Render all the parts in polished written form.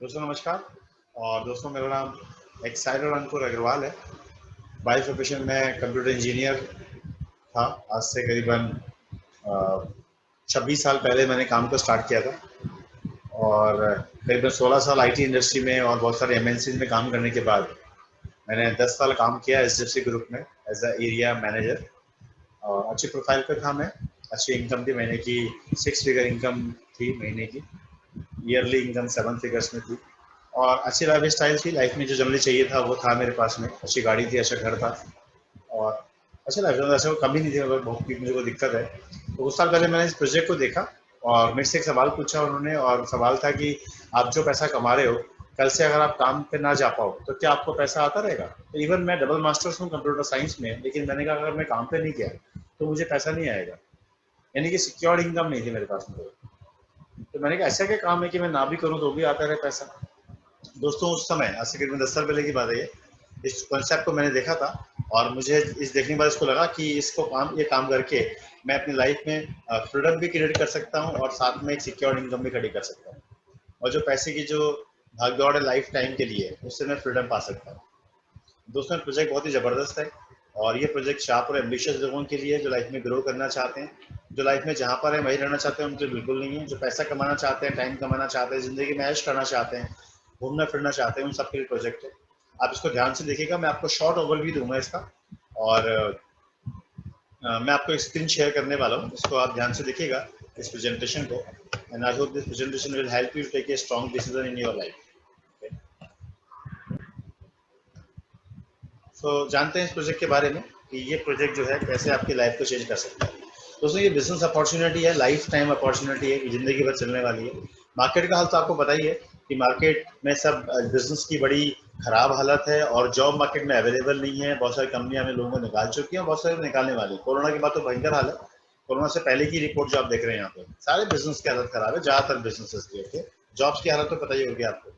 दोस्तों नमस्कार। और दोस्तों मेरा नाम एक्साइटर अंकुर अग्रवाल है। बाय प्रोफेशन में कंप्यूटर इंजीनियर था। आज से करीबन 26 साल पहले मैंने काम को स्टार्ट किया था और करीबन 16 साल आईटी इंडस्ट्री में और बहुत सारे एमएनसी में काम करने के बाद मैंने 10 साल काम किया एचडीएफसी ग्रुप में एज अ एरिया मैनेजर। और अच्छी प्रोफाइल पे था मैं। अच्छी इनकम थी महीने की, 6 फिगर इनकम थी महीने की। ईयरली इनकम 7 फिगर्स में थी और अच्छी लाइफ स्टाइल थी। लाइफ में जो जनरली चाहिए था वो था मेरे पास में। अच्छी गाड़ी थी, अच्छा घर था और अच्छा लाइफ स्टाइल, ऐसा कमी नहीं थी। अगर बहुत मुझे को दिक्कत है तो कुछ साल पहले मैंने इस प्रोजेक्ट को देखा और मेरे से एक सवाल पूछा उन्होंने। और सवाल था कि आप जो पैसा कमा रहे हो, कल से अगर आप काम पे ना जा पाओ तो क्या आपको पैसा आता रहेगा? तो इवन मैं डबल मास्टर्स हूँ कंप्यूटर साइंस में, लेकिन मैंने कहा अगर मैं काम पे नहीं गया तो मुझे पैसा नहीं आएगा। यानी कि सिक्योर्ड इनकम नहीं थी मेरे पास में। तो मैंने कहा ऐसा क्या काम है कि मैं ना भी करूँ तो भी आता रहे पैसा। दोस्तों उस समय, आज से करीबन 10 साल पहले की बात है ये, इस कॉन्सेप्ट को मैंने देखा था और मुझे इस देखने के बाद इसको लगा कि इसको ये काम करके मैं अपनी लाइफ में फ्रीडम भी क्रिएट कर सकता हूँ और साथ में एक सिक्योर इनकम भी खड़ी कर सकता हूँ। और जो पैसे की जो भागदौड़ है लाइफ टाइम के लिए, उससे मैं फ्रीडम पा सकता हूँ। दोस्तों प्रोजेक्ट बहुत ही ज़बरदस्त है और ये प्रोजेक्ट शार्प और एम्बिशियस लोगों के लिए जो लाइफ में ग्रो करना चाहते हैं, जो लाइफ में जहाँ पर है वहीं रहना चाहते हैं, उनके बिल्कुल नहीं है। जो पैसा कमाना चाहते हैं, टाइम कमाना चाहते हैं, ज़िंदगी में ऐश करना चाहते हैं, घूमना फिरना चाहते हैं, उन सबके लिए प्रोजेक्ट है। आप इसको ध्यान से देखिएगा। मैं आपको शॉर्ट ओवरव्यू दूंगा इसका और मैं आपको एक स्क्रीन शेयर करने वाला हूँ। इसको आप ध्यान से देखिएगा इस प्रेजेंटेशन को। And I hope this presentation will help you take a strong decision in your life. तो जानते हैं इस प्रोजेक्ट के बारे में कि ये प्रोजेक्ट जो है कैसे आपकी लाइफ को चेंज कर सकता है। दोस्तों ये बिजनेस अपॉर्चुनिटी है, लाइफ टाइम अपॉर्चुनिटी है, जिंदगी भर चलने वाली है। मार्केट का हाल तो आपको पता ही है कि मार्केट में सब बिजनेस की बड़ी खराब हालत है और जॉब मार्केट में अवेलेबल नहीं है। बहुत सारी कंपनियां हमें लोगों को निकाल चुकी हैं, बहुत सारी निकालने वाली। कोरोना के बाद तो भयंकर हाल है। कोरोना से पहले की रिपोर्ट जो आप देख रहे हैं यहाँ पे, सारे बिजनेस की हालत खराब है, ज्यादातर बिजनेसेस की होती है। जॉब्स की हालत तो पता ही होगी आपको।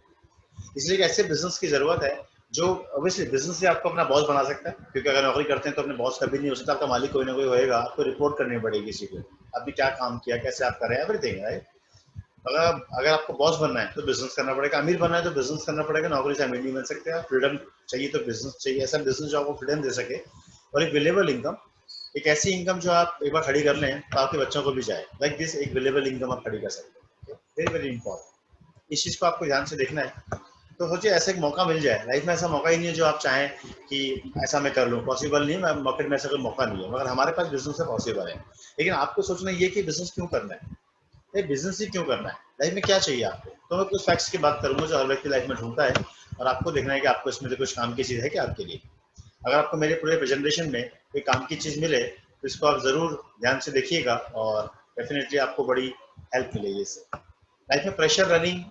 इसलिए ऐसे बिजनेस की जरूरत है जो ऑब्वियसली बिजनेस से आपको अपना बॉस बना सकता है, क्योंकि अगर नौकरी करते हैं तो अपने बॉस कभी नहीं हो सकता। आपका मालिक कोई ना कोई होएगा, आपको रिपोर्ट करनी पड़ेगी किसी को, आपने क्या काम किया, कैसे आप कर रहे हैं, एवरीथिंग राइट। अगर अगर आपको बॉस बनना है तो बिजनेस करना पड़ेगा, अमीर बनना है तो बिजनेस करना पड़ेगा। नौकरी से अमीर नहीं बन सकते आप। फ्रीडम चाहिए तो बिजनेस चाहिए, ऐसा बिजनेस जो आपको फ्रीडम दे सके और एक विलेबल इनकम, एक ऐसी इनकम जो आप एक बार खड़ी कर लें तो आपके बच्चों को भी जाए। लाइक दिस एक विलेबल इनकम आप खड़ी कर सकते हैं। Very very important. इस चीज को आपको ध्यान से देखना है। तो सोचिए ऐसा एक मौका मिल जाए। लाइफ में ऐसा मौका ही नहीं है जो आप चाहें कि ऐसा मैं कर लूँ, पॉसिबल नहीं है। मार्केट में ऐसा कोई मौका नहीं है, मगर हमारे पास बिजनेस है, पॉसिबल है। लेकिन आपको सोचना ये कि बिजनेस क्यों करना है, ये बिजनेस ही क्यों करना है, लाइफ में क्या चाहिए आपको। तो मैं कुछ फैक्ट्स की बात करूंगा जो हर व्यक्ति लाइफ में ढूंढता है और आपको देखना है कि आपको इसमें से कुछ काम की चीज़ है क्या आपके लिए। अगर आपको मेरे पूरे प्रेजेंटेशन में कोई काम की चीज़ मिले तो इसको आप ज़रूर ध्यान से देखिएगा और डेफिनेटली आपको बड़ी हेल्प मिलेगी इससे। लाइफ में प्रेशर रनिंग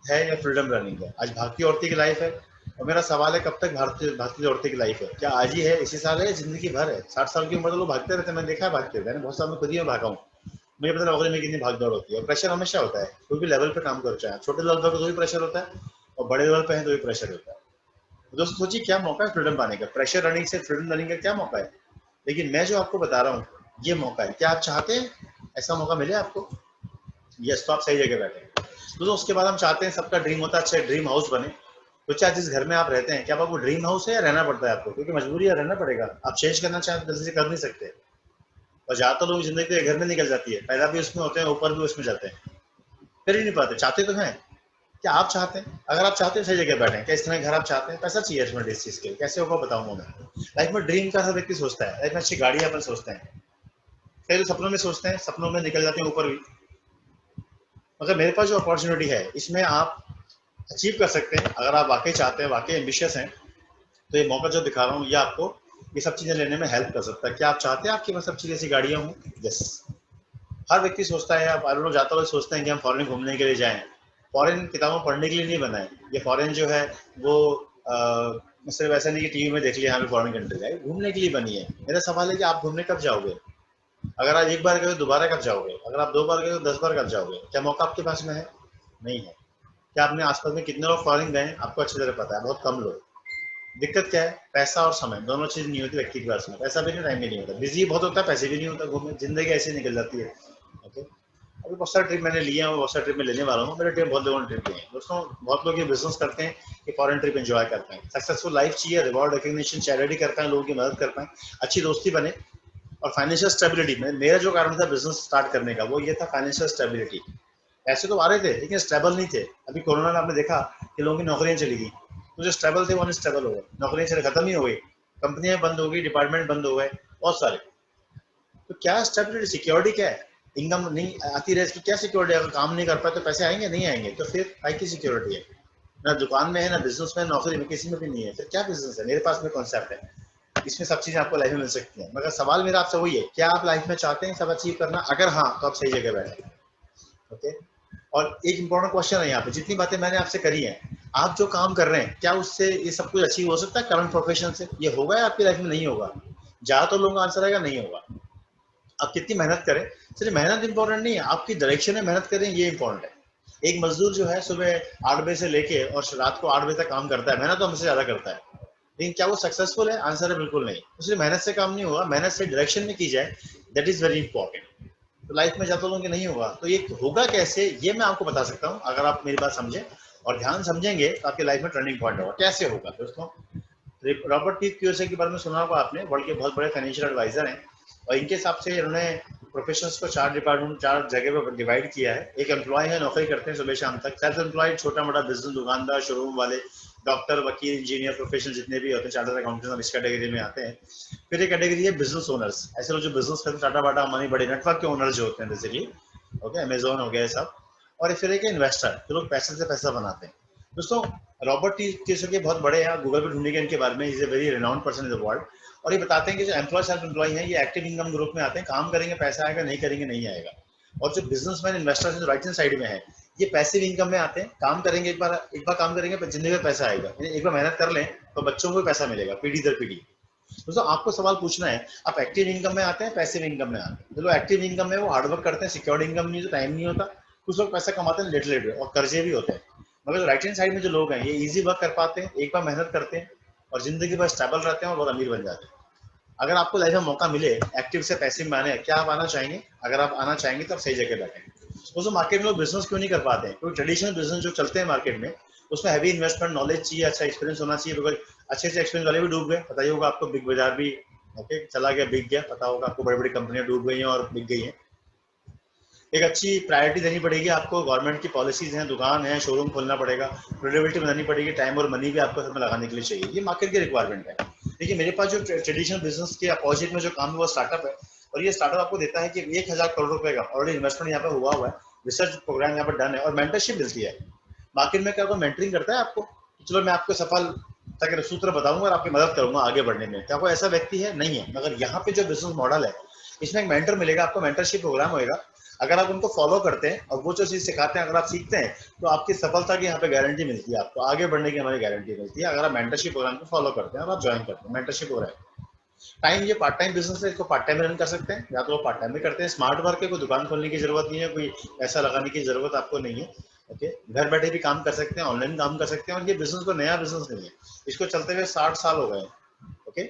है या फ्रीडम रनिंग है? आज भारतीय औरतें की लाइफ है और मेरा सवाल है कब तक भारतीय भारतीय औरतें की लाइफ है? क्या आज ही है, इसी साल है, जिंदगी भर है? 60 साल की उम्र तो लोग भागते रहते हैं, मैंने देखा है भागते रहते हैं। बहुत साल में खुद ही मैं भागा हूँ। मुझे पता नौकरी में कितनी भागदौड़ होती है और प्रेशर हमेशा होता है। कोई भी लेवल पे काम करो, चाहे छोटे लेवल पर तो भी प्रेशर होता है और बड़े लेवल पे है तो भी प्रेशर होता है। तो दोस्तों सोचिए क्या मौका है फ्रीडम पाने का। प्रेशर रनिंग से फ्रीडम रनिंग का क्या मौका है? लेकिन मैं जो आपको बता रहा हूँ ये मौका है। क्या आप चाहते हैं ऐसा मौका मिले आपको? यस, तो आप सही जगह बैठे हैं। तो उसके बाद हम चाहते हैं, सबका ड्रीम होता है अच्छा ड्रीम हाउस बने। तो चाहे जिस घर में आप रहते हैं, क्या आपको ड्रीम हाउस है या रहना पड़ता है आपको? क्योंकि मजबूरी है, रहना पड़ेगा। आप चेंज करना चाहें तो जल्दी से कर नहीं सकते। और ज्यादातर लोग जिंदगी के घर में निकल जाती है, पैदा भी उसमें होते हैं, ऊपर भी उसमें जाते हैं, कर ही नहीं पाते। चाहते तो हैं। क्या आप चाहते हैं? अगर आप चाहते हैं सही जगह बैठे। क्या इस तरह घर आप चाहते हैं? पैसा चाहिए इसमें इस चीज के लिए, कैसे होगा बताऊंगा मैं। लाइफ में ड्रीम का हर व्यक्ति सोचता है, लाइफ में अच्छी गाड़ी अपन सोचते हैं, कई तो सपनों में सोचते हैं, सपनों में निकल जाते हैं ऊपर भी। मगर मेरे पास जो अपॉर्चुनिटी है इसमें आप अचीव कर सकते हैं। अगर आप वाकई चाहते हैं, वाकई एम्बिशियस हैं, तो ये मौका जो दिखा रहा हूँ ये आपको ये सब चीजें लेने में हेल्प कर सकता है। क्या आप चाहते हैं आपके पास सब चीजें ऐसी गाड़ियां हों? यस। हर व्यक्ति सोचता है, आप लोग जाते हुए सोचते हैं कि हम फॉरेन घूमने के लिए जाएं। फॉरेन किताबों पढ़ने के लिए नहीं बना है ये। फॉरेन जो है वो सिर्फ ऐसा नहीं कि टीवी में देख लिया हमें फॉरेन कंट्री है, घूमने के लिए बनी है। मेरा सवाल है कि आप घूमने कब जाओगे? अगर आप एक बार गए तो दोबारा कब जाओगे? अगर आप 2 बार गए तो 10 बार कब जाओगे? क्या मौका आपके पास में है? नहीं है। क्या आपने आसपास में कितने लोग फॉरेन गए आपको अच्छी तरह पता है? बहुत कम लोग। दिक्कत क्या है? पैसा और समय, दोनों चीज नहीं होती व्यक्ति के पास में। पैसा भी नहीं, टाइम भी नहीं होता, बिजी बहुत होता है, पैसे भी नहीं होता, घूमने जिंदगी ऐसे निकल जाती है। ओके। अभी बहुत सारे ट्रिप मैंने लिए हैं, बहुत सारे ट्रिप में लेने वाला हूँ, मेरे ट्रिप बहुत लोगों ने ट्रिप लिए हैं दोस्तों। बहुत लोग ये बिजनेस करते हैं कि फॉरेन ट्रिप एंजॉय करते हैं, सक्सेसफुल लाइफ चाहिए, रिवॉर्ड रिकग्निशन, चैरिटी कर पाए, लोगों की मदद कर पाए, अच्छी दोस्ती बने और फाइनेंशियल स्टेबिलिटी में। मेरा जो कारण था बिजनेस स्टार्ट करने का वो ये था, फाइनेंशियल स्टेबिलिटी। पैसे तो आ रहे थे लेकिन स्टेबल नहीं थे। अभी कोरोना में आपने देखा कि लोगों की नौकरियां चली गई, तो जो स्टेबल थे वो अनस्टेबल हो गए, नौकरियां चले खत्म ही हो गई, कंपनियां बंद हो गई, डिपार्टमेंट बंद हो गए बहुत सारे। तो क्या स्टेबिलिटी, सिक्योरिटी क्या है? इनकम नहीं आती रहे इसकी क्या सिक्योरिटी? अगर काम नहीं कर पाए तो पैसे आएंगे नहीं आएंगे? तो फिर काय की सिक्योरिटी है? ना दुकान में है, ना बिजनेस में, नौकरी में, किसी में भी नहीं है, फिर क्या बिजनेस है? मेरे पास में कॉन्सेप्ट है, इसमें सब चीजें आपको लाइफ में मिल सकती हैं। मगर सवाल मेरा आपसे वही है, क्या आप लाइफ में चाहते हैं सब अचीव करना? अगर हाँ तो आप सही जगह बैठे। ओके। और एक इंपॉर्टेंट क्वेश्चन है यहाँ पे, जितनी बातें मैंने आपसे करी हैं, आप जो काम कर रहे हैं क्या उससे ये सब कुछ अचीव हो सकता है करंट प्रोफेशन से? ये होगा या आपकी लाइफ में नहीं होगा? ज्यादातर लोगों का आंसर आएगा नहीं होगा। आप कितनी मेहनत करें, सिर्फ मेहनत इंपॉर्टेंट नहीं है, आपकी डायरेक्शन में मेहनत करें ये इंपॉर्टेंट है। एक मजदूर जो है सुबह 8 बजे से लेके और रात को 8 बजे तक काम करता है, मेहनत तो हमसे ज्यादा करता है, लेकिन क्या वो सक्सेसफुल है? आंसर है बिल्कुल नहीं। तो सिर्फ मेहनत से काम नहीं होगा, मेहनत से डायरेक्शन में की जाए, दैट इज वेरी इंपॉर्टेंट। तो लाइफ में ज्यादा लोगों के नहीं होगा, तो ये होगा कैसे ये मैं आपको बता सकता हूँ, अगर आप मेरी बात समझें और ध्यान समझेंगे तो आपकी लाइफ में टर्निंग पॉइंट होगा। कैसे होगा दोस्तों? रॉबर्ट टी कियोसाकी के बारे में सुना होगा आपने, वर्ल्ड के बहुत बड़े फाइनेंशियल एडवाइजर हैं, और इनके हिसाब से इन्होंने प्रोफेशंस को 4 डिपार्टमेंट, 4 जगह पर डिवाइड किया है। एक एम्प्लॉय है, नौकरी करते हैं सुबह शाम तक, सेल्फ एम्प्लॉयड छोटा मोटा बिजनेस, दुकानदार, शोरूम वाले, डॉक्टर, वकील, इंजीनियर, प्रोफेशनल जितने भी होते हैं, चार्टर्ड अकाउंटेंट, इस कैटेगरी में आते हैं। फिर एक कैटेगरी है बिजनेस ओनर्स, ऐसे लोग जो बिजनेस करते हैं, टाटा बाटा अंबानी, बड़े नेटवर्क के ओनर्स जो होते हैं बेसिकली, ओके, अमेजोन हो गया सब। और फिर एक इन्वेस्टर, जो लोग पैसे से पैसा बनाते हैं। दोस्तों रॉबर्ट टी कियोसाकी बहुत बड़े हैं, गूगल पर ढूंढेंगे इनके बारे में, is a very renowned person in the world. और ये बताते हैं कि जो एम्प्लॉय सेल्फ एम्प्लॉय हैं ये एक्टिव इनकम ग्रुप में आते हैं, काम करेंगे पैसा आएगा, नहीं करेंगे नहीं आएगा। और जो बिजनेसमैन इन्वेस्टर्स जो राइट हैंड साइड में है, ये पैसिव इनकम में आते हैं, काम करेंगे, एक बार काम करेंगे जिंदगी में पैसा आएगा, एक बार मेहनत कर लें तो बच्चों को भी पैसा मिलेगा पीढ़ी दर पीढ़ी। दोस्तों आपको सवाल पूछना है, आप एक्टिव इनकम में आते हैं पैसिव इनकम में आते हैं? जो लोग एक्टिव इनकम में वो हार्डवर्क करते हैं, सिक्योर्ड इनकम नहीं, तो टाइम नहीं होता, कुछ लोग पैसा कमाते हैं लेट लेट और कर्जे भी होते हैं। मगर राइट हैंड साइड में जो लोग हैं ये इजी वर्क कर पाते हैं, एक बार मेहनत करते हैं और जिंदगी भर स्टेबल रहते हैं और बहुत अमीर बन जाते हैं। अगर आपको लाइफ में मौका मिले एक्टिव से पैसिव में आने, क्या आप आना चाहेंगे? अगर आप आना चाहेंगे तो आप सही जगह बैठे। दोस्तों मार्केट में लोग बिजनेस क्यों नहीं कर पाते हैं? क्योंकि ट्रेडिशनल बिजनेस जो चलते हैं मार्केट में उसमें हैवी इन्वेस्टमेंट, नॉलेज चाहिए, अच्छा एक्सपीरियंस होना चाहिए, बिकॉज अच्छे से एक्सपीरियंस वाले भी डूब गए, पता ही होगा आपको, बिग बाजार भी ओके चला गया, बिक गया, पता होगा आपको, बड़ी बड़ी कंपनियां डूब गई हैं और बिक गई हैं। एक अच्छी प्रायोरिटी देनी पड़ेगी आपको, गवर्नमेंट की पॉलिसीज हैं, दुकान है, शोरूम खोलना पड़ेगा, क्रेडिबिलिटी बनानी पड़ेगी, टाइम और मनी भी आपको सब में लगाने के लिए चाहिए, ये मार्केट की रिक्वायरमेंट है। देखिए मेरे पास जो ट्रेडिशनल बिजनेस के अपोजिट में जो काम है वो स्टार्टअप है, और ये स्टार्टअप आपको देता है कि 1000 करोड़ रुपए का ऑलरेडी इन्वेस्टमेंट यहाँ पे हुआ है, रिसर्च प्रोग्राम यहाँ पर डन है और मेंटरशिप मिलती है। मार्केट में क्या होगा, मेंटरिंग करता है आपको, चलो मैं आपको सफल तक सूत्र बताऊंगा और आपकी मदद करूंगा आगे बढ़ने में, क्या कोई ऐसा व्यक्ति है? नहीं है। मगर यहाँ पे जो बिजनेस मॉडल है इसमें एक मेंटर मिलेगा आपको, मेंटरशिप प्रोग्राम होगा, अगर आप उनको फॉलो करते हैं और वो जो चीज सिखाते हैं अगर आप सीखते हैं तो आपकी सफलता की यहाँ पे गारंटी मिलती है, आपको आगे बढ़ने की हमारी गारंटी मिलती है अगर आप मेंटरशिप प्रोग्राम को फॉलो करते हैं और आप ज्वाइन करते हैं मेंटरशिप प्रोग्राम। टाइम, ये पार्ट टाइम बिजनेस है, इसको पार्ट टाइम रन कर सकते हैं, या तो वो पार्ट टाइम भी करते हैं, स्मार्ट वर्क है, कोई दुकान खोलने की जरूरत नहीं है, कोई पैसा लगाने की जरूरत आपको नहीं है। ओके, घर बैठे भी काम कर सकते हैं, ऑनलाइन काम कर सकते हैं, और ये बिजनेस को नया बिजनेस नहीं है, इसको चलते हुए 60 साल हो गए। ओके,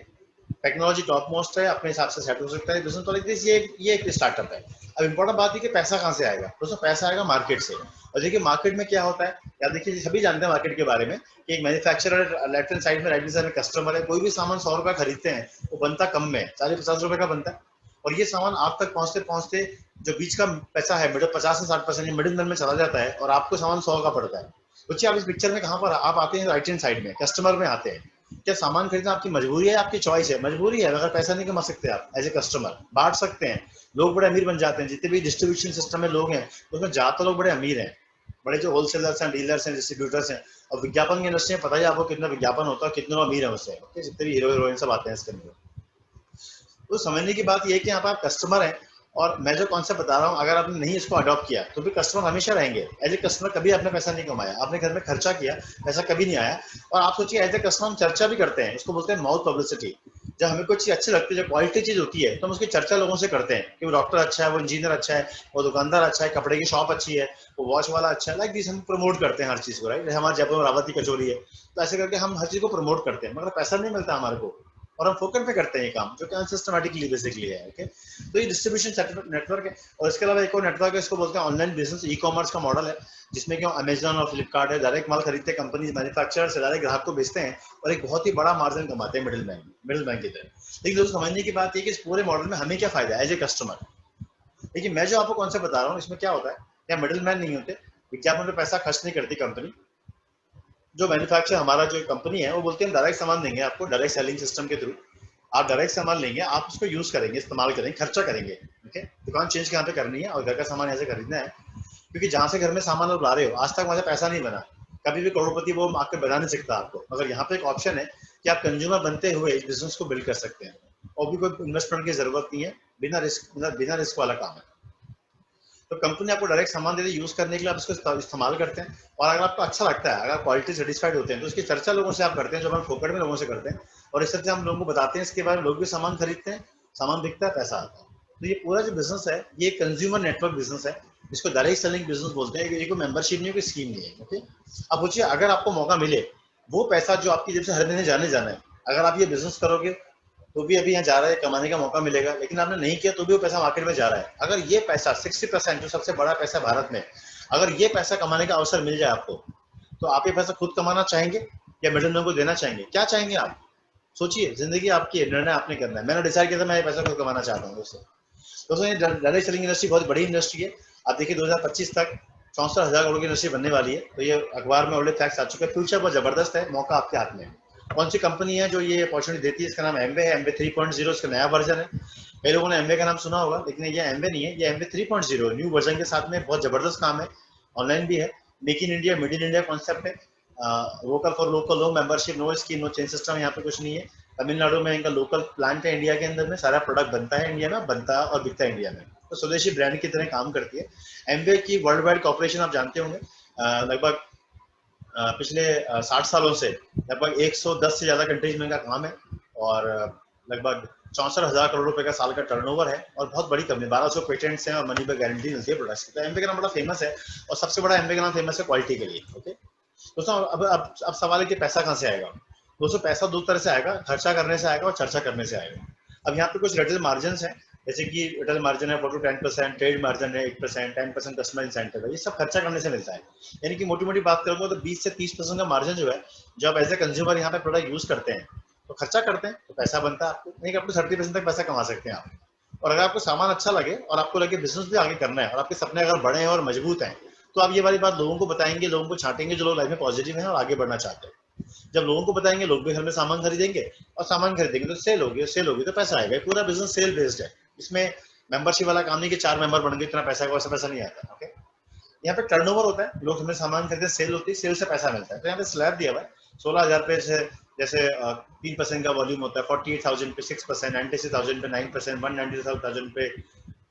टेक्नोलॉजी टॉप मोस्ट है, अपने हिसाब से सेट हो सकता है बिजनेस, तो लाइक दिस ये एक स्टार्टअप है। अब इंपॉर्टेंट बात है कि पैसा कहाँ से आएगा? दोस्तों पैसा आएगा मार्केट से, और देखिए मार्केट में क्या होता है, या देखिए सभी जानते हैं मार्केट के बारे में कि एक मैन्युफैक्चरर लेफ्ट हैंड साइड में, राइट हैंड साइड में कस्टमर है, कोई भी सामान 100 रुपए खरीदते हैं वो बनता कम में 40-50 रुपए का बनता है, और ये सामान आप तक पहुंचते पहुंचते जो बीच का पैसा है मिडिल 50 से 60% मिडिल मैन में चला जाता है और आपको सामान 100 का पड़ता है। सोचिए आप इस पिक्चर में कहाँ पर आप आते हैं, राइट हैंड साइड में कस्टमर में आते हैं। क्या सामान खरीदना आपकी मजबूरी है, आपकी चॉइस है? मजबूरी है, अगर पैसा नहीं कमा सकते आप एज ए कस्टमर, बांट सकते हैं, लोग बड़े अमीर बन जाते हैं, जितने भी डिस्ट्रीब्यूशन सिस्टम में लोग हैं उसमें ज्यादातर लोग बड़े अमीर हैं, बड़े जो होलसेलर्स हैं, डीलर्स हैं, डिस्ट्रीब्यूटर्स हैं। और विज्ञापन की इंडस्ट्री में पता ही आपको कितना विज्ञापन होता है, कितने अमीर है उससे, जितने भी हीरो हीरोइन सब आते हैं इसके अंदर। तो समझने की बात यह है कि यहाँ पर आप कस्टमर हैं, और मैं जो कॉन्सेप्ट बता रहा हूँ अगर आपने नहीं इसको अडॉप्ट किया तो भी कस्टमर हमेशा रहेंगे। एज ए कस्टमर कभी आपने पैसा नहीं कमाया, आपने घर में खर्चा किया, पैसा कभी नहीं आया। और आप सोचिए एज ए कस्टमर हम चर्चा भी करते हैं, इसको बोलते हैं माउथ पब्लिसिटी। जब हमें कोई चीज अच्छी लगती है, जब क्वालिटी चीज होती है तो हम उसकी चर्चा लोगों से करते हैं कि वो डॉक्टर अच्छा है, वो इंजीनियर अच्छा है, वो दुकानदार अच्छा है, कपड़े की शॉप अच्छी है, वो वॉच वाला अच्छा है, लाइक दिस हम प्रमोट करते हैं हर चीज को, राइट? हमारे जयपुर में रावती कचोरी है, तो ऐसे करके हम हर चीज को प्रमोट करते हैं, मगर पैसा नहीं मिलता हमारे को। और हम फोकट पे करते हैं ये काम, जो कि अनसिस्टमैटिकली बेसिकली है। ओके, तो ये डिस्ट्रीब्यूशन नेटवर्क है। और इसके अलावा एक और नेटवर्क है, इसको बोलते हैं ऑनलाइन बिजनेस, ई कॉमर्स का मॉडल है, जिसमें कि अमेजन और फ्लिपकार्ट है, डायरेक्ट माल खरीदते हैं, कंपनी मैन्युफैक्चरर से डायरेक्ट ग्राहक को बेचते हैं और एक बहुत ही बड़ा मार्जिन कमाते हैं मिडिल मैन की तरह। लेकिन दोस्तों समझने की बात है कि इस पूरे मॉडल में हमें क्या फायदा है एज ए कस्टमर। देखिए मैं जो आपको कॉन्सेप्ट बता रहा हूँ, इसमें क्या होता है, या मिडिल मैन नहीं होते, विज्ञापन पे पैसा खर्च नहीं करती कंपनी। जो मैन्युफैक्चर हमारा जो कंपनी है वो बोलते हैं हम डायरेक्ट सामान देंगे आपको, डायरेक्ट सेलिंग सिस्टम के थ्रू आप डायरेक्ट सामान लेंगे, आप उसको यूज करेंगे, इस्तेमाल करेंगे, खर्चा करेंगे। ओके, दुकान चेंज कहाँ पे करनी है और घर का सामान ऐसे खरीदना है, क्योंकि जहाँ से घर में सामान आप ला रहे हो आज तक वहां से पैसा नहीं बना, कभी भी करोड़पति वो आके बना नहीं सकता आपको। मगर यहाँ पे एक ऑप्शन है कि आप कंज्यूमर बनते हुए इस बिजनेस को बिल्ड कर सकते हैं, और भी कोई इन्वेस्टमेंट की जरूरत नहीं है, बिना रिस्क वाला काम है। तो कंपनी आपको डायरेक्ट सामान दे दे यूज करने के लिए, आप इसको इस्तेमाल करते हैं, और अगर आपको अच्छा लगता है, अगर क्वालिटी सेटिस्फाइड होते हैं, तो इसकी चर्चा लोगों से आप करते हैं, जो हम फोकट में लोगों से करते हैं, और इस तरह से हम लोगों को बताते हैं, इसके बारे में लोग भी सामान खरीदते हैं, सामान बिकता है, पैसा आता है। तो ये पूरा जो बिजनेस है ये कंज्यूमर नेटवर्क बिजनेस है, इसको डायरेक्ट सेलिंग बिजनेस बोलते हैं। ये कोई मेंबरशिप नहीं है, कोई स्कीम नहीं है। ओके, अब पूछिए अगर आपको मौका मिले, वो पैसा जो आपकी जेब से हर महीने जाने जाना है, अगर आप ये बिजनेस करोगे तो भी अभी यहाँ जा रहा है, कमाने का मौका मिलेगा, लेकिन आपने नहीं किया तो भी वो पैसा मार्केट में जा रहा है। अगर ये पैसा 60% जो सबसे बड़ा पैसा भारत में, अगर ये पैसा कमाने का अवसर मिल जाए आपको, तो आप ये पैसा खुद कमाना चाहेंगे या मिडिल मैन को देना चाहेंगे? क्या चाहेंगे आप? सोचिए, जिंदगी आपकी, निर्णय आपने करना है। मैंने डिसाइड किया था मैं ये पैसा खुद कमाना चाहता हूँ। दोस्तों ये डायरेक्ट सेलिंग इंडस्ट्री बहुत बड़ी इंडस्ट्री है। आप देखिए 2025 तक 64,000 करोड़ की इंडस्ट्री बनने वाली है। तो ये अखबार में ऑलरेडी फैक्ट्स आ चुके हैं। फ्यूचर बहुत जबरदस्त है, मौका आपके हाथ में है। कौन सी कंपनी है जो ये अपॉर्चुनिटी देती है? इसका नाम एमवे है, एमवे 3.0 इसका नया वर्जन है। कई लोगों ने एमवे का नाम सुना होगा, लेकिन ये एमवे नहीं है, ये एमवे 3.0 न्यू वर्जन के साथ में बहुत जबरदस्त काम है, ऑनलाइन भी है। Make in India, made in India concept है। Vocal for local, no membership, no scheme, no chain system, यहाँ पे कुछ नहीं है। तमिलनाडु में इनका लोकल प्लांट है, इंडिया के अंदर में सारा प्रोडक्ट बनता है इंडिया में, बनता और बिकता है इंडिया में, तो स्वदेशी ब्रांड की तरह काम करती है। एमवे की वर्ल्ड वाइड कॉर्पोरेशन आप जानते होंगे, लगभग पिछले 60 सालों से लगभग 110 से ज्यादा कंट्रीज में इनका काम है, और लगभग 64,000 करोड़ रुपए का साल का टर्नओवर है, और बहुत बड़ी कंपनी, 1200 पेटेंट्स हैं और मनी बैक गारंटी मिलती है प्रोडक्ट्स की। तो एमवे का नाम बड़ा फेमस है, और सबसे बड़ा एमवे का नाम फेमस है क्वालिटी के लिए। ओके दोस्तों, अब सवाल है कि पैसा कहाँ से आएगा। दोस्तों पैसा दो तरह से आएगा, खर्चा करने से आएगा और चर्चा करने से आएगा। अब यहाँ पे कुछ रिटेल मार्जिन है, जैसे कि रिटेल मार्जिन है 4 to 10%, ट्रेड मार्जिन है 1%, 10% कस्टमर इंसेंटिव है, ये सब खर्चा करने से मिलता है। यानी कि मोटी मोटी बात करूंगा तो 20 से 30% का मार्जिन जो है, जब आप एज ए कंज्यूमर यहाँ पे प्रोडक्ट यूज करते हैं तो खर्चा करते हैं तो पैसा बनता है आपको, नहीं आपको 30% तक पैसा कमा सकते हैं आप। और अगर आपको सामान अच्छा लगे और आपको लगे बिजनेस भी आगे करना है और आपके सपने अगर बड़े हैं और मजबूत हैं, तो आप ये वाली बात लोगों को बताएंगे, लोगों को छाटेंगे जो लोग लाइफ में पॉजिटिव हैं और आगे बढ़ना चाहते हैं। जब लोगों को बताएंगे, लोग भी घर में सामान खरीदेंगे, और सामान खरीदेंगे तो सेल होगी तो पैसा आएगा। पूरा बिजनेस सेल बेस्ड है, इसमें मेंबरशिप वाला काम नहीं कि 4 मेंबर बन गए इतना पैसा का, वैसा पैसा नहीं आता। ओके, यहाँ पे टर्नओवर होता है, लोग हमें सामान खरीदते, सेल होती है, सेल से पैसा मिलता है। तो यहाँ पे स्लैब दिया हुआ है 16,000 पे से, जैसे 3% का वॉल्यूम होता है, 48,000 पे 6%, 96,000 पे 9%, 197,000 पे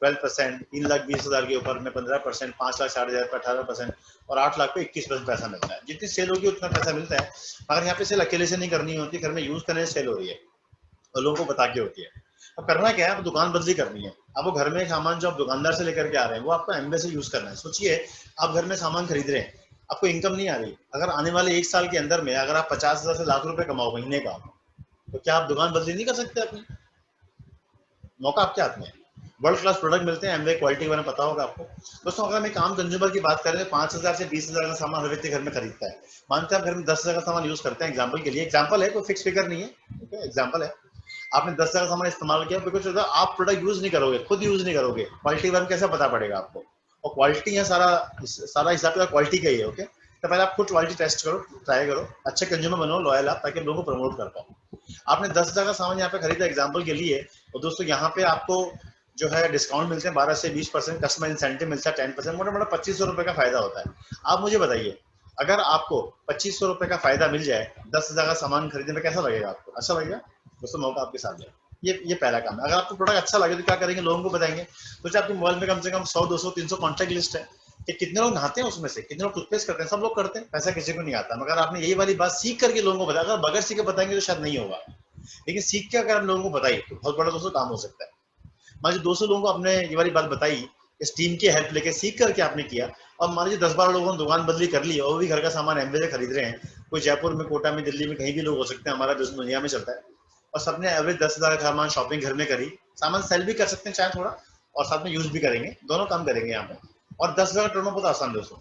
12%, 3,20,000 के ऊपर में 15%, 5,60,000 पे 18%, और 8 लाख पे 21% पैसा मिलता है। जितनी सेल होगी उतना पैसा मिलता है। मगर यहाँ पे सेल अकेले से नहीं करनी होती, घर में यूज करने से सेल हो रही है और लोगों को बता के होती है। अब करना क्या है, आप दुकान बदली करनी है। आपको घर में सामान जो आप दुकानदार से लेकर के आ रहे हैं वो आपको एमवे से यूज करना है। सोचिए आप घर में सामान खरीद रहे हैं, आपको इनकम नहीं आ रही, अगर आने वाले 1 साल के अंदर में अगर आप 50,000 से लाख रुपए कमाओ महीने का, तो क्या आप दुकान बदली नहीं कर सकते अपनी? मौका आपके हाथ में है। वर्ल्ड क्लास प्रोडक्ट मिलते हैं, एमवे क्वालिटी वाला पता होगा आपको। दोस्तों अगर मैं काम कंज्यूमर की बात करें तो 5,000 से 20,000 का सामान हर व्यक्ति घर में खरीदता है। मानते हैं आप घर में 10,000 का सामान यूज करते हैं, एग्जाम्पल के लिए, एग्जाम्पल है, कोई फिक्स फिगर नहीं है, ओके एग्जाम्पल है। आपने 10,000 का सामान इस्तेमाल किया, बिकॉज आप प्रोडक्ट यूज नहीं करोगे, खुद यूज नहीं करोगे, क्वालिटी वाले कैसे पता पड़ेगा आपको? और क्वालिटी है, सारा हिसाब क्वालिटी का ही है। ओके, तो पहले आप खुद क्वालिटी टेस्ट करो, ट्राई करो, अच्छे कंज्यूमर बनो, लॉयल आप, ताकि लोगों को प्रमोट कर पाओ। आपने 10,000 का सामान यहाँ पे खरीदा एग्जाम्पल के लिए, और दोस्तों यहाँ पे आपको जो है डिस्काउंट मिलते हैं 12 से 20%, कस्टमर इंसेंटिव मिलता है 10%, मोटा मोटा 2,500 रुपए का फायदा होता है। आप मुझे बताइए, अगर आपको 2,500 रुपए का फायदा मिल जाए 10,000 का सामान खरीदने में, कैसा लगेगा आपको? अच्छा लगेगा? दोस्तों मौका आपके साथ है। ये पहला काम है। अगर आपको प्रोडक्ट अच्छा लगे तो क्या करेंगे, लोगों को बताएंगे। तो आपके मोबाइल में कम से कम 100, 200, 300 कॉन्टैक्ट लिस्ट है कि कितने लोग नहाते हैं, उसमें से कितने लोग टूथपेस्ट करते हैं, सब लोग करते हैं, पैसा किसी को नहीं आता। मगर आपने यही वाली बात सीख करके लोगों को बताया, अगर बगैर सीखे बताएंगे तो शायद नहीं होगा, लेकिन सीख के अगर आप लोगों को बताइए तो बहुत बड़ा दोस्तों काम हो सकता है। मान लीजिए 200 लोगों को आपने ये वाली बात बताई, इस टीम की हेल्प लेके सीख करके आपने किया, और मान लीजिए 10-12 लोगों ने दुकान बदली कर ली और भी घर का सामान एमवे से खरीद रहे हैं, कोई जयपुर में, कोटा में, दिल्ली में, कहीं भी लोग हो सकते हैं, हमारा बिजनेस दुनिया में चलता है, और सबने एवरेज 10,000 का सामान शॉपिंग घर में करी, सामान सेल भी कर सकते हैं चाहे थोड़ा, और साथ में यूज भी करेंगे, दोनों काम करेंगे यहाँ पे। और 10,000 टर्न बहुत आसान दोस्तों।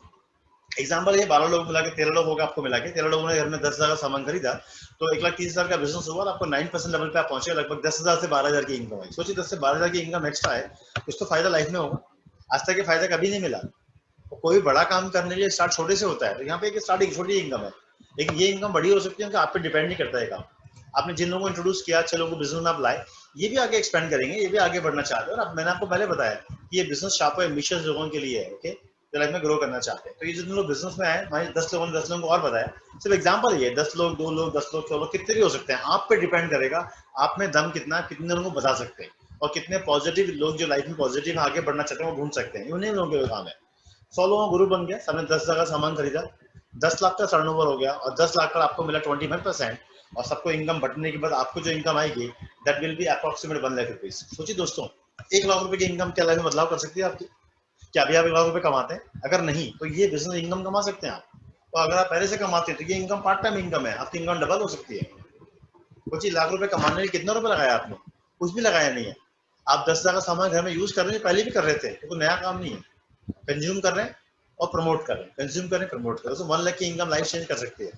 एग्जाम्पल ये 12 लोग मिला के 13 लोग होगा आपको मिला के, 13 लोगों ने घर में 10,000 का सामान खरीदा, तो 1,30,000 का बिजनेस हुआ, आपको 9% लेवल पे आप पहुंचे, लगभग 10,000 से 12,000 की इनकम आई। सोचिए 10 से 12,000 की इनकम एक्स्ट्रा है, कुछ तो फायदा लाइफ में होगा। आज तक ये फायदा कभी नहीं मिला। तो कोई बड़ा काम करने के लिए स्टार्ट छोटे से होता है, तो यहाँ पे एक स्टार्टिंग छोटी इनकम है, लेकिन ये इनकम बड़ी हो सकती है, आप पे डिपेंड नहीं करता है काम। आपने जिन लोगों को इंट्रोड्यूस किया, अच्छे लोगों को बिजनेस में आप लाए, ये भी आगे एक्सपेंड करेंगे, ये भी आगे बढ़ना चाहते हैं। और मैंने आपको पहले बताया कि ये बिजनेस शार्प एम्बिशियस लोगों के लिए है, ओके, जो लाइफ में ग्रो करना चाहते हैं। तो ये जितने लोग बिजनेस में आए, हमारे 10 लोगों ने 10 लोगों को और बताया, सिर्फ एग्जाम्पल ये 10 लोग, 2 लोग, 10 लोग, 100 लोग, कितने भी हो सकते हैं, आप पे डिपेंड करेगा आप में दम कितना, कितने लोगों को बता सकते हैं, और कितने पॉजिटिव लोग जो लाइफ में पॉजिटिव आगे बढ़ना चाहते हैं वो ढूंढ सकते हैं। उन्हीं लोगों के काम है। 100 लोगों का ग्रुप बन गया, सबने 10,000 का सामान खरीदा, 10 लाख का टर्नओवर हो गया, और 10 लाख का आपको मिला 21%, और सबको इनकम बंटने के बाद आपको जो इनकम आएगी that will be approximate 1 lakh rupees. सोचिए दोस्तों, 1 लाख रुपए की इनकम क्या लाइफ में बदलाव कर सकती है आपकी? क्या अभी आप 1 लाख रुपए कमाते हैं? अगर नहीं तो ये बिजनेस इनकम कमा सकते हैं आप। तो अगर आप पहले से कमाते हैं तो ये इनकम पार्ट टाइम इनकम है, आपकी इनकम डबल हो सकती है। सोचिए, लाख रुपए कमाने में कितना रुपए लगाया आपने? कुछ भी लगाया नहीं है। आप 10,000 का सामान घर में यूज कर रहे हैं, पहले भी कर रहे थे, तो नया काम नहीं है। कंज्यूम कर रहे हैं और प्रमोट कर रहे हैं, कंज्यूम करें प्रमोट करें, तो 1 लाख की इनकम लाइफ चेंज कर सकती है।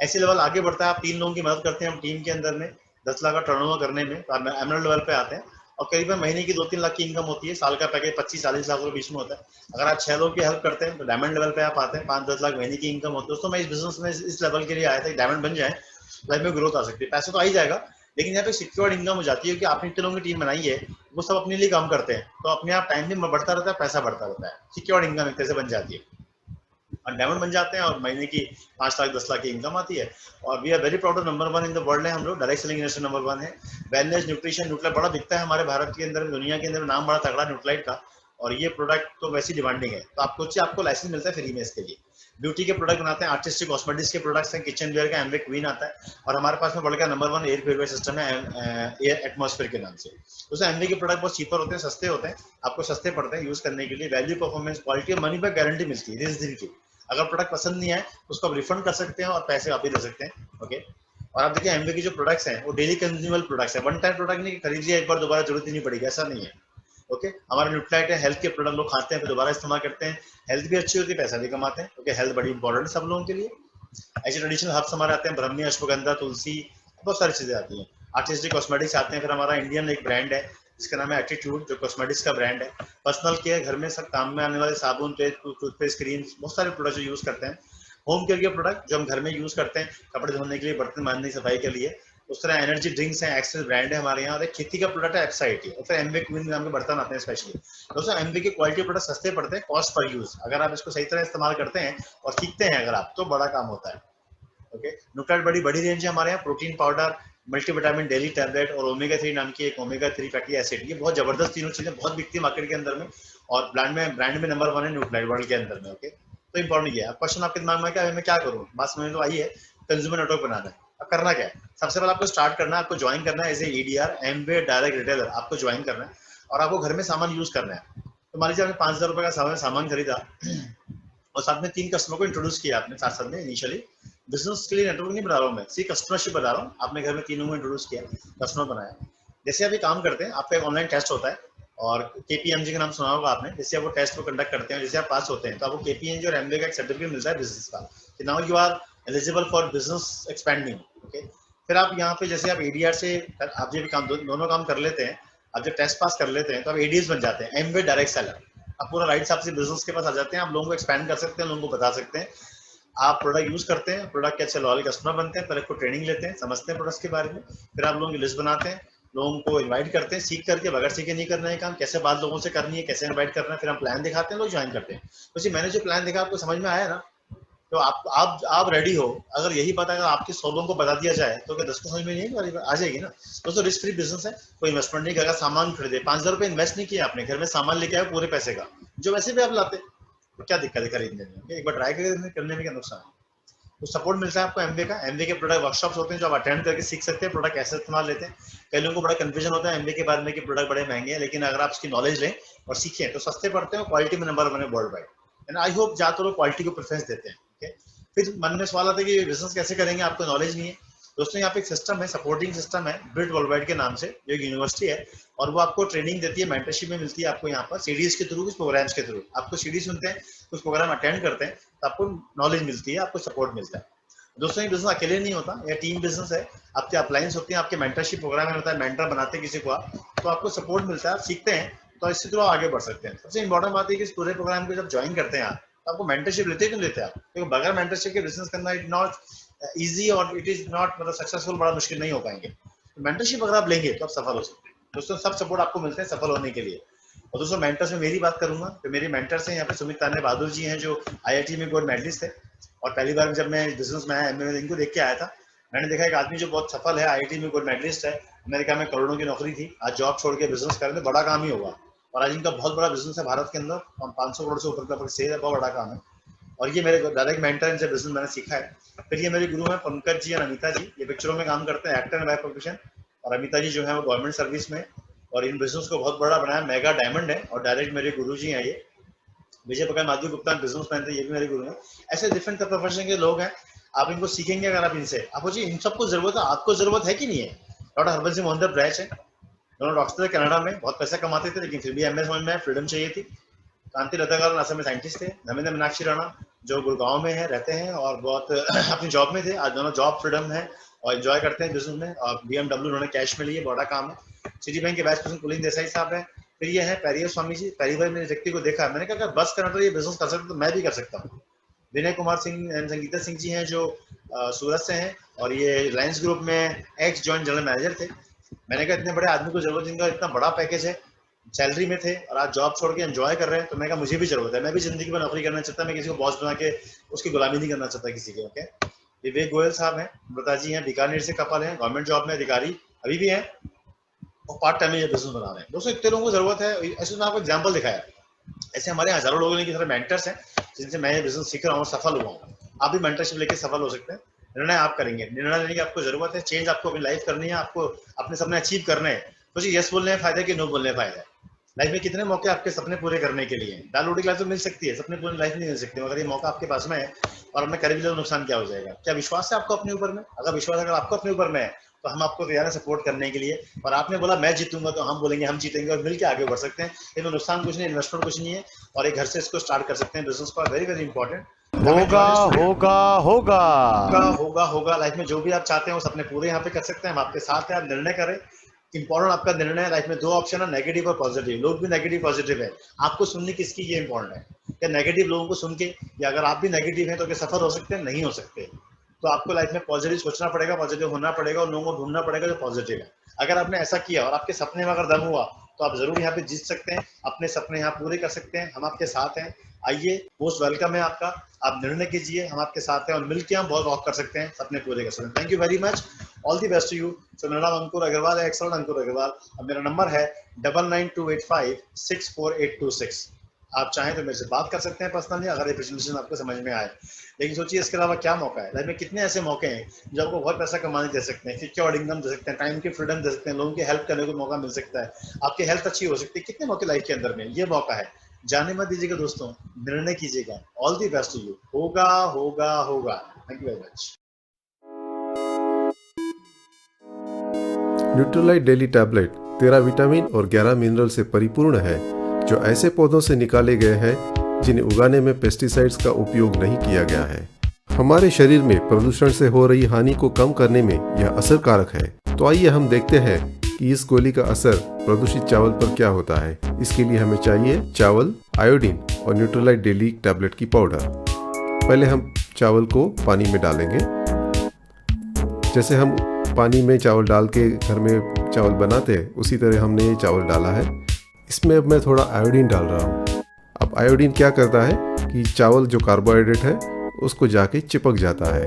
ऐसे लेवल आगे बढ़ता है, आप 3 लोगों की मदद करते हैं हम टीम के अंदर में 10 लाख का टर्नओवर करने में, तो आप एमरल्ड लेवल पे आते हैं, और करीबन महीने की 2-3 लाख की इनकम होती है, साल का पैकेज 25-40 लाख रुपए बीच में होता है। अगर आप 6 लोगों की हेल्प करते हैं तो डायमंड लेवल पे आप आते हैं, 5-10 लाख महीने की इनकम होती है। दोस्तों मैं इस बिजनेस में इस लेवल के लिए आया था, डायमंड बन जाए, लाइफ में ग्रोथ आ सकती है, पैसे तो आ ही जाएगा, लेकिन यहाँ पे सिक्योर्ड इनकम हो जाती है कि आपने इतने लोगों की टीम बनाई है, वो सब अपने लिए काम करते हैं, तो अपने आप टाइम भी बढ़ता रहता है, पैसा बढ़ता रहता है, सिक्योर्ड इनकम एक तरह से बन जाती है, और डायमंड बन जाते हैं, और महीने की 5 लाख 10 लाख की इनकम आती है। और we are very proud of number 1 in the world है हम लोग, डायरेक्ट सेलिंग इंडस्ट्री नंबर 1 है। वेलनेस न्यूट्रिशन न्यूट्राइट बड़ा बिकता है हमारे भारत के अंदर, दुनिया के अंदर नाम बड़ा तगड़ा न्यूट्राइट का, और ये प्रोडक्ट तो वैसी डिमांडिंग है, तो आपको आपको लाइसेंस मिलता है फ्री में इसके लिए। ब्यूटी के प्रोडक्ट बनाते हैं, आर्टिस्टिक कॉस्मेटिक्स के प्रोडक्ट्स हैं, किचन वेयर का एमवे क्वीन आता है, और हमारे पास में वर्ल्ड का नंबर 1 एयर प्यूरिफायर सिस्टम है एयर एटमॉस्फेयर के नाम से। तो एमवे के प्रोडक्ट बहुत चीपर होते हैं, सस्ते होते हैं, आपको सस्ते पड़ते हैं यूज करने के लिए, वैल्यू परफॉर्मेंस क्वालिटी और मनी बैक गारंटी मिलती है 30 दिन की। अगर प्रोडक्ट पसंद नहीं आए तो उसको आप रिफंड कर सकते हैं और पैसे वापस दे सकते हैं, ओके। और आप देखिए एमवे की जो प्रोडक्ट्स हैं वो डेली कंज्यूमेबल प्रोडक्ट्स है, वन टाइम प्रोडक्ट नहीं, खरीद लिया एक बार दोबारा जरूरत ही नहीं पड़ेगी, ऐसा नहीं है, ओके। हमारा न्यूट्राइट है, हेल्थ के प्रोडक्ट लोग खाते हैं फिर दोबारा इस्तेमाल करते हैं, हेल्थ भी अच्छी होती है, पैसा भी कमाते हैं, ओके। हेल्थ बड़ी इंपॉर्टेंट है सब लोगों के लिए। ऐसे ट्रेडिशनल हर्ब्स हमारे आते हैं, ब्रह्मी, अश्वगंधा, तुलसी, बहुत सारी चीजें आती हैं। आर्टिस्टिक कॉस्मेटिक्स आते हैं, फिर हमारा इंडियन एक ब्रांड है जिसका नाम है एटीट्यूड, जो कॉस्मेटिक्स का ब्रांड है। पर्सनल केयर, घर में सब काम में आने वाले साबुन, टूथपेस्ट, क्रीम, बहुत सारे प्रोडक्ट जो यूज करते हैं। होम केयर के प्रोडक्ट जो हम घर में यूज करते हैं, कपड़े धोने के लिए, बर्तन मांजने की सफाई के लिए। उस तरह एनर्जी ड्रिंक्स हैं, एक्सेस ब्रांड है हमारे यहाँ, और एक खेती का प्रोडक्ट है एक्साइटी, और फिर एमवे क्वीन नाम के बर्तन आते हैं स्पेशली। दोस्तों एमवे की क्वालिटी प्रोडक्ट सस्ते पड़ते हैं, कॉस्ट पर यूज, अगर आप इसको सही तरह इस्तेमाल करते हैं और सीखते हैं अगर आप, तो बड़ा काम होता है, ओके। न्यूट्राइट बड़ी बड़ी रेंज है हमारे यहाँ, protein powder, multivitamin daily tablet, और ओमेगा 3 नाम की एक ओमेगा 3 फैटी एसिड, ये बहुत जबरदस्त तीनों चीजें बहुत बिकती है मार्केट के अंदर में, और ब्रांड में नंबर 1 है न्यूट्राइट वर्ल्ड के अंदर में, ओके। तो इंपॉर्टेंट ये है। क्वेश्चन आपके दिमाग में क्या है, मैं क्या करूँ, बात समझ तो आई है, कंज्यूमर नेटवर्क बनाना है। अब करना क्या है, सबसे पहले आपको स्टार्ट करना है, आपको ज्वाइन करना है as a EDR Amway direct retailer, आपको ज्वाइन करना है, और आपको घर में सामान यूज करना है। तो मान लीजिए आपने 5,000 रुपए का सामान खरीदा, और साथ में 3 कस्टमर को इंट्रोड्यूस किया आपने साथ साथ में इनिशियली। बिजनेस के लिए नेटवर्क नहीं बना रहा हूँ मैं, सी कस्टमरशिप बता रहा हूँ। आपने घर में 3 लोगों को इंट्रोड्यूस किया, कस्टमर बनाया। जैसे आप ये काम करते हैं, आपका एक ऑनलाइन टेस्ट होता है, और KPMG का नाम सुना होगा आपने, जैसे आप वो टेस्ट को कंडक्ट करते हैं, जैसे आप पास होते हैं तो आपको KPMG और एमवे का एक सर्टिफिकेट मिलता है बिजनेस का, कि now you are eligible for business expanding, okay. फिर आप यहाँ पे जैसे आप ADR से आप जो भी काम दोनों काम कर लेते हैं, आप जब टेस्ट पास कर लेते हैं तो आप ADS बन जाते हैं, एमवे डायरेक्ट सेलर। आप पूरा राइट साहब से बिजनेस के पास आ जाते हैं, आप लोगों को एक्सपेंड कर सकते हैं, लोगों को बता सकते हैं, आप प्रोडक्ट यूज करते हैं, प्रोडक्ट के अच्छे लॉयल कस्टमर बनते हैं, पहले को ट्रेनिंग लेते हैं, समझते हैं प्रोडक्ट्स के बारे में, फिर आप लोगों की लिस्ट बनाते हैं, लोगों को इनवाइट करते हैं, सीख करके, बगैर सीखे नहीं करना है काम, कैसे बात लोगों से करनी है, कैसे इनवाइट करना है, फिर हम प्लान दिखाते हैं, लोग ज्वाइन करते हैं। तो जी मैंने जो प्लान दिखा आपको समझ में आया ना, तो आप रेडी हो, अगर यही पता अगर आपके 100 लोगों को बता दिया जाए तो क्या 10 को समझ में नहीं आ जाएगी ना। दोस्तों रिस्क फ्री बिजनेस है, कोई इन्वेस्टमेंट नहीं करेगा, सामान खरीदे, 5,000 रुपए इन्वेस्ट नहीं किया आपने, घर में सामान लेके आए पूरे पैसे का, जो वैसे भी आप लाते, तो क्या दिक्कत है खरीदने में, एक बार ट्राई करने में क्या नुकसान है। तो सपोर्ट मिलता है आपको एमवे का, एमवे के प्रोडक्ट वर्कशॉप्स होते हैं जो आप अटेंड करके सीख सकते हैं, प्रोडक्ट कैसे इस्तेमाल लेते हैं। कई लोगों को बड़ा कंफ्यूजन होता है एमवे के बारे में कि प्रोडक्ट बड़े महंगे हैं, लेकिन अगर आप इसकी नॉलेज लें और सीखें तो सस्ते पड़ते हैं, क्वालिटी में नंबर 1 है world wide, and I hope ज्यादातर लोग क्वालिटी को प्रेफरेंस देते हैं, ओके। फिर मन में सवाल आता है कि बिजनेस कैसे करेंगे, आपको नॉलेज नहीं है, दोस्तों यहाँ पे एक सिस्टम है, सपोर्टिंग सिस्टम है बिल्ड वर्ल्डवाइड के नाम से, जो एक यूनिवर्सिटी है और वो आपको ट्रेनिंग देती है, मेंटरशिप में मिलती है आपको यहाँ पर सीडीज के थ्रू, कुछ प्रोग्राम्स के थ्रू। आपको सीडी सुनते हैं, कुछ प्रोग्राम अटेंड करते हैं तो आपको नॉलेज मिलती है, आपको सपोर्ट मिलता है। दोस्तों ये बिजनेस अकेले नहीं होता, यह टीम बिजनेस है। आपके अपलाइंस होती है, आपके मेंटरशिप प्रोग्राम में होता है, मेंटर बनाते हैं किसी को आप, तो आपको सपोर्ट मिलता है, आप सीखते हैं, तो इससे थ्रू आगे बढ़ सकते हैं। सबसे इंपॉर्टेंट बात है कि इस पूरे प्रोग्राम को जब ज्वाइन करते हैं आप, तो आपको मेंटरशिप लेते क्यों लेते हैं आप, क्योंकि बगैर मेंटरशिप के बिजनेस करना इट नॉट ईजी और इट इज नॉट मतलब सक्सेसफुल, बड़ा मुश्किल नहीं हो पाएंगे। तो मेंटरशिप अगर आप लेंगे तो आप सफल हो सकते हैं। दोस्तों सब सपोर्ट आपको मिलते हैं सफल होने के लिए। और दोस्तों मेंटर्स में मेरी बात करूंगा तो मेरे मेंटर्स हैं यहाँ पे सुमित ताने बहादुर जी हैं, जो IIT में गोल्ड मेडलिस्ट थे, और पहली बार जब मैं बिजनेस में आया मैं इनको देख के आया था। मैंने देखा एक आदमी जो बहुत सफल है, IIT में गोल्ड मेडलिस्ट है, अमेरिका में करोड़ों की नौकरी थी, आज जॉब छोड़ के बिजनेस कर रहे थे, बड़ा काम ही होगा। और आज इनका बहुत बड़ा बिजनेस है भारत के अंदर, 500 करोड़ से ऊपर का सेल है, बहुत बड़ा काम है। और ये मेरे डायरेक्ट मेंटर, इनसे बिजनेस मैंने सीखा है। फिर ये मेरे गुरु हैं पंकज जी और अमिता जी, ये पिक्चरों में काम करते हैं, एक्टर है बाय प्रोफेशन। और अमिता जी जो है वो गवर्नमेंट सर्विस में, और इन बिजनेस को बहुत बड़ा बनाया, मेगा डायमंड है, और डायरेक्ट मेरे गुरु जी हैं ये। विजय प्रकाश माधवी गुप्ता बिजनेसमैन थे, ये भी मेरे गुरु हैं। ऐसे डिफरेंट प्रोफेशन के लोग हैं, आप इनको सीखेंगे अगर आप इनसे, आपको जी इन सबको जरूरत है, आपको जरूरत है कि नहीं है। डॉक्टर हरबंस सिंह मोहन ब्रैच है, दोनों डॉक्टर थे, कनाडा में बहुत पैसा कमाते थे, लेकिन फिर भी MS में फ्रीडम चाहिए थी। कांति लताकार नासा में साइंटिस्ट थे। धर्मेंद्र मीनाक्षी राणा जो गुड़गांव में है, रहते हैं और बहुत अपनी जॉब में थे, आज दोनों जॉब फ्रीडम है और एंजॉय करते हैं बिजनेस में, और BMW उन्होंने कैश में लिए, बड़ा काम है। सिटी बैंक के वाइस प्रेसिडेंट कुलीन देसाई साहब हैं। फिर ये है पेरियर स्वामी जी, पहली बार मैंने व्यक्ति को देखा, मैंने कहा बस करना ये बिजनेस कर सकते तो मैं भी कर सकता हूँ। विनय कुमार सिंह एंड संगीता सिंह जी हैं, जो सूरत से हैं, और ये रिलायंस ग्रुप में एक्स जॉइंट जनरल मैनेजर थे। मैंने कहा इतने बड़े आदमी को जरूरत, इनका इतना बड़ा पैकेज है, सैलरी में थे और आज जॉब छोड़ के एंजॉय कर रहे हैं, तो मैं कहा मुझे भी जरूरत है, मैं भी जिंदगी में नौकरी करना चाहता, मैं किसी को बॉस बना के उसकी गुलामी नहीं करना चाहता किसी के। ओके, विवेक गोयल साहब हैं, अमृता जी हैं, बीकानेर से कपल हैं, गवर्नमेंट जॉब में अधिकारी अभी भी हैं, और पार्ट टाइम में ये बिजनेस बना रहे हैं। दोस्तों इतने लोगों को जरूरत है, ऐसे मैं आपको एग्जाम्पल दिखाया। ऐसे हमारे हजारों लोगों ने की तरह मेंटर्स हैं जिनसे मैं ये बिजनेस सीख रहा हूँ और सफल हुआ हूँ। आप भी मेंटरशिप लेके सफल हो सकते हैं। निर्णय आप करेंगे, निर्णय लेने की आपको जरूरत है, चेंज आपको अपनी लाइफ करनी है, आपको अपने सपने अचीव करने हैं। तो जी यस बोलने में फायदा कि नो बोलने में फायदा है। लाइफ में कितने मौके आपके सपने पूरे करने के लिए, दाल रोटी की लाइफ तो मिल सकती है, सपने पूरी लाइफ नहीं मिल सकती। अगर ये मौका आपके पास में है और हमने कर भी लिया तो नुकसान क्या हो जाएगा। क्या विश्वास है आपको अपने ऊपर में? अगर विश्वास अगर आपको अपने ऊपर में है तो हम आपको तैयार है सपोर्ट करने के लिए। और आपने बोला मैं जीतूंगा, तो हम बोलेंगे हम जीतेंगे और मिलकर आगे बढ़ सकते हैं। इसमें नुकसान कुछ नहीं, इन्वेस्टमेंट कुछ नहीं है, और एक घर से इसको स्टार्ट कर सकते हैं बिजनेस को। वेरी वेरी इंपॉर्टेंट, होगा होगा होगा होगा होगा। लाइफ में जो भी आप चाहते हैं वो सपने पूरे यहाँ पे कर सकते हैं, हम आपके साथ हैं। आप निर्णय करें, इंपॉर्टेंट आपका निर्णय है। लाइफ में दो ऑप्शन है, नेगेटिव और पॉजिटिव। लोग भी नेगेटिव पॉजिटिव है, आपको सुननी किसकी ये इंपॉर्टेंट है। क्या नेगेटिव लोगों को सुन के, या अगर आप भी नेगेटिव हैं तो क्या सफल हो सकते हैं? नहीं हो सकते। तो आपको लाइफ में पॉजिटिव सोचना पड़ेगा, पॉजिटिव होना पड़ेगा, और लोगों को ढूंढना पड़ेगा जो पॉजिटिव है। अगर आपने ऐसा किया और आपके सपने में अगर दम हुआ तो आप जरूर यहाँ पे जीत सकते हैं, अपने सपने यहाँ पूरे कर सकते हैं। हम आपके साथ हैं, आइए, मोस्ट वेलकम है आपका। आप निर्णय कीजिए, हम आपके साथ हैं, और मिलकर हम बहुत वॉक कर सकते हैं, सपने पूरे कर सकते हैं। Thank you very much, all the best to you. So मेरा नाम अंकुर अग्रवाल है, एक्सलेंट अंकुर अग्रवाल, और मेरा नंबर है 9928564826। आप चाहें तो मेरे से बात कर सकते हैं पर्सनली, अगर ये प्रेजेंटेशन आपको समझ में आए। लेकिन सोचिए इसके अलावा क्या मौका है लाइफ में, कितने ऐसे मौके हैं जो आपको बहुत पैसा कमाने दे सकते हैं, सिक्योर्ड इनकम दे सकते हैं, टाइम की फ्रीडम दे सकते हैं, लोगों की हेल्प करने को मौका मिल सकता है, आपकी हेल्थ अच्छी हो सकती है। कितने मौके लाइफ के अंदर में, ये मौका है, जाने मत दीजिएगा दोस्तों, निर्णय कीजिएगा। All the best to you. होगा होगा होगा। Thank you very much. Nutrilite daily tablet 13 vitamin और 11 मिनरल से परिपूर्ण है, जो ऐसे पौधों से निकाले गए हैं जिन्हें उगाने में पेस्टिसाइड्स का उपयोग नहीं किया गया है। हमारे शरीर में प्रदूषण से हो रही हानि को कम करने में यह असरकारक है। तो आइए हम देखते हैं कि इस गोली का असर प्रदूषित चावल पर क्या होता है। इसके लिए हमें चाहिए चावल, आयोडीन और न्यूट्रोलाइट डेली टैबलेट की पाउडर। पहले हम चावल को पानी में डालेंगे। जैसे हम पानी में चावल डाल के घर में चावल बनाते हैं, उसी तरह हमने ये चावल डाला है। इसमें अब मैं थोड़ा आयोडीन डाल रहा हूँ। अब आयोडीन क्या करता है कि चावल जो कार्बोहाइड्रेट है उसको जाके चिपक जाता है,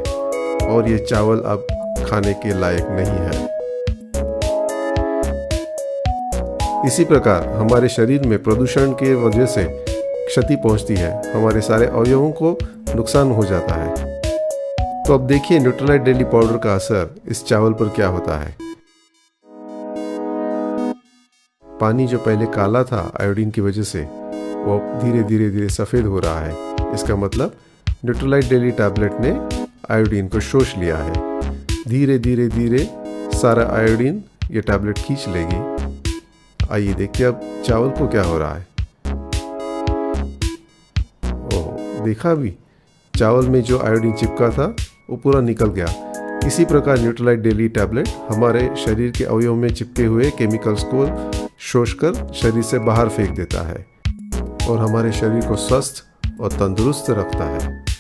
और ये चावल अब खाने के लायक नहीं है। इसी प्रकार हमारे शरीर में प्रदूषण के वजह से क्षति पहुंचती है, हमारे सारे अवयवों को नुकसान हो जाता है। तो अब देखिए न्यूट्रोलाइट डेली पाउडर का असर इस चावल पर क्या होता है। पानी जो पहले काला था आयोडीन की वजह से, वो धीरे धीरे सफ़ेद हो रहा है। इसका मतलब न्यूट्रोलाइट डेली टैबलेट ने आयोडीन को शोष लिया है। धीरे धीरे धीरे सारा आयोडीन ये टैबलेट खींच लेगी। आइए देखते हैं अब चावल को क्या हो रहा है। ओह, देखा भी, चावल में जो आयोडीन चिपका था वो पूरा निकल गया। इसी प्रकार न्यूट्रालाइट डेली टैबलेट हमारे शरीर के अवयवों में चिपके हुए केमिकल्स को शोष कर शरीर से बाहर फेंक देता है और हमारे शरीर को स्वस्थ और तंदुरुस्त रखता है।